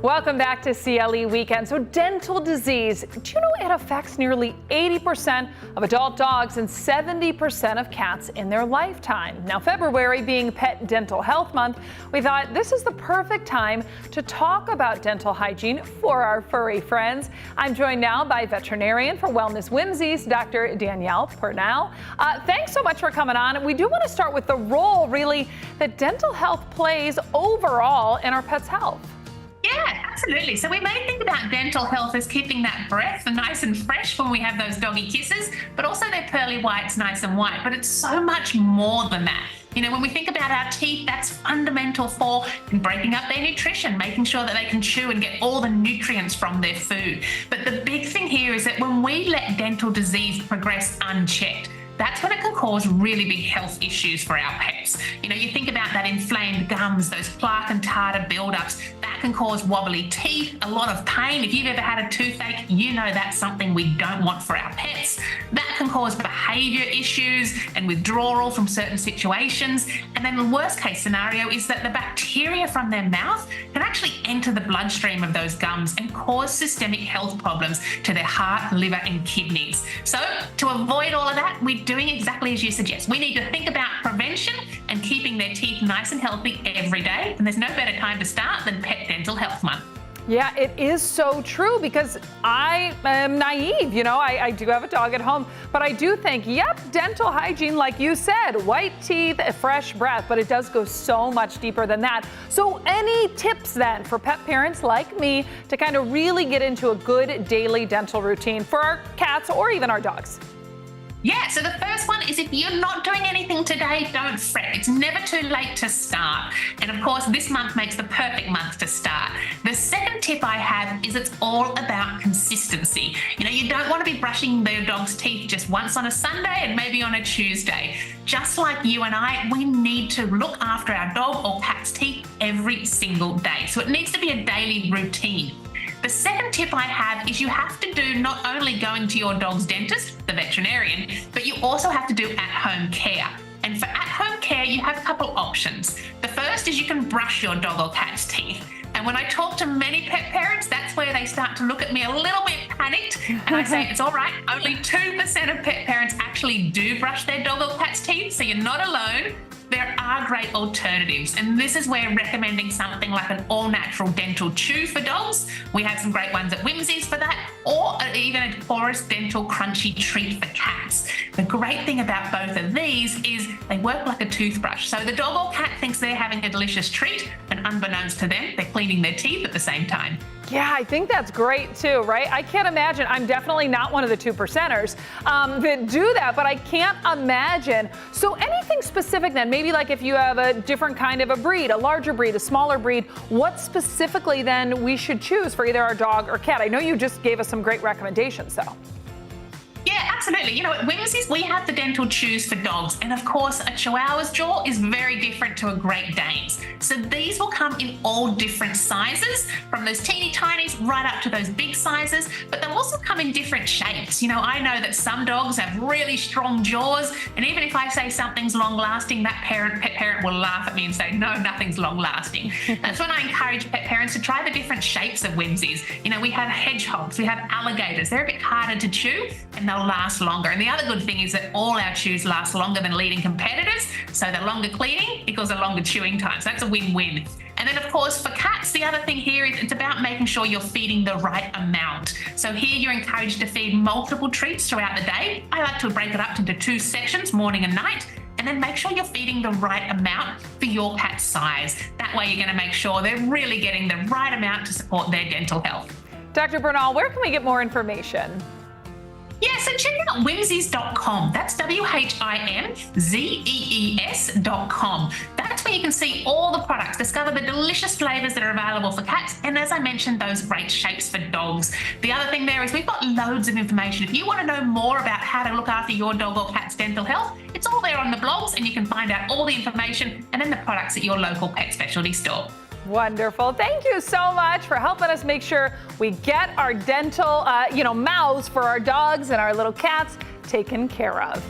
Welcome back to CLE Weekend. So dental disease, do you know it affects nearly 80% of adult dogs and 70% of cats in their lifetime? Now, February being Pet Dental Health Month, we thought this is the perfect time to talk about dental hygiene for our furry friends. I'm joined now by veterinarian for Wellness Whimsies, Dr. Danielle Purnell. Thanks so much for coming on. We do want to start with the role, really, that dental health plays overall in our pets' health. Yeah, absolutely. So we may think about dental health as keeping that breath nice and fresh when we have those doggy kisses, but also their pearly whites nice and white. But it's so much more than that. You know, when we think about our teeth, that's fundamental for breaking up their nutrition, making sure that they can chew and get all the nutrients from their food. But the big thing here is that when we let dental disease progress unchecked, that's when it can cause really big health issues for our pets. You know, you think about that inflamed gums, those plaque and tartar buildups, that can cause wobbly teeth, a lot of pain. If you've ever had a toothache, you know that's something we don't want for our pets. That can cause behavior issues and withdrawal from certain situations. And then the worst case scenario is that the bacteria from their mouth can actually enter the bloodstream of those gums and cause systemic health problems to their heart, liver, and kidneys. So to avoid all of that, we're doing exactly as you suggest. We need to think about prevention and keeping their teeth nice and healthy every day. And there's no better time to start than Pet Dental Health Month. Yeah, it is so true because I am naive. You know, I do have a dog at home, but I do think, yep, dental hygiene, like you said, white teeth, a fresh breath, but it does go so much deeper than that. So any tips then for pet parents like me to kind of really get into a good daily dental routine for our cats or even our dogs? Yeah, so the first one is if you're not doing anything today, don't fret. It's never too late to start. And of course, this month makes the perfect month to start. The second tip I have is it's all about consistency. You know, you don't want to be brushing your dog's teeth just once on a Sunday and maybe on a Tuesday. Just like you and I, we need to look after our dog or cat's teeth every single day. So it needs to be a daily routine. The second tip I have is you have to do not only going to your dog's dentist, the veterinarian, but you also have to do at-home care. And for at-home care, you have a couple options. The first is you can brush your dog or cat's teeth. And when I talk to many pet parents, that's where they start to look at me a little bit panicked. And I say, it's all right, only 2% of pet parents actually do brush their dog or cat's teeth, so you're not alone. There are great alternatives, and this is where recommending something like an all-natural dental chew for dogs. We have some great ones at Whimsies for that, or even a porous dental crunchy treat for cats. The great thing about both of these is they work like a toothbrush. So the dog or cat thinks they're having a delicious treat, and unbeknownst to them, they're cleaning their teeth at the same time. Yeah, I think that's great too, right? I can't imagine, I'm definitely not one of the 2%ers that do that, but I can't imagine. So anything specific then, maybe like if you have a different kind of a breed, a larger breed, a smaller breed, what specifically then we should choose for either our dog or cat? I know you just gave us some great recommendations though. Yeah, absolutely. You know, at Whimsies, we have the dental chews for dogs. And of course, a Chihuahua's jaw is very different to a Great Dane's. So these will come in all different sizes, from those teeny tinies right up to those big sizes, but they'll also come in different shapes. You know, I know that some dogs have really strong jaws, and even if I say something's long lasting, that pet parent will laugh at me and say, no, nothing's long lasting. That's when I encourage pet parents to try the different shapes of Whimsies. You know, we have hedgehogs, we have alligators. They're a bit harder to chew, and they'll last longer. And the other good thing is that all our chews last longer than leading competitors. So the longer cleaning equals a longer chewing time. So that's a win-win. And then of course for cats, the other thing here is it's about making sure you're feeding the right amount. So here you're encouraged to feed multiple treats throughout the day. I like to break it up into 2 sections, morning and night. And then make sure you're feeding the right amount for your cat's size. That way you're going to make sure they're really getting the right amount to support their dental health. Dr. Purnell, where can we get more information? Yeah, so check out whimsies.com. That's WHIMZEES.com. That's where you can see all the products, discover the delicious flavors that are available for cats, and as I mentioned, those great shapes for dogs. The other thing there is we've got loads of information. If you want to know more about how to look after your dog or cat's dental health, it's all there on the blogs, and you can find out all the information and then the products at your local pet specialty store. Wonderful. Thank you so much for helping us make sure we get our dental, mouths for our dogs and our little cats taken care of.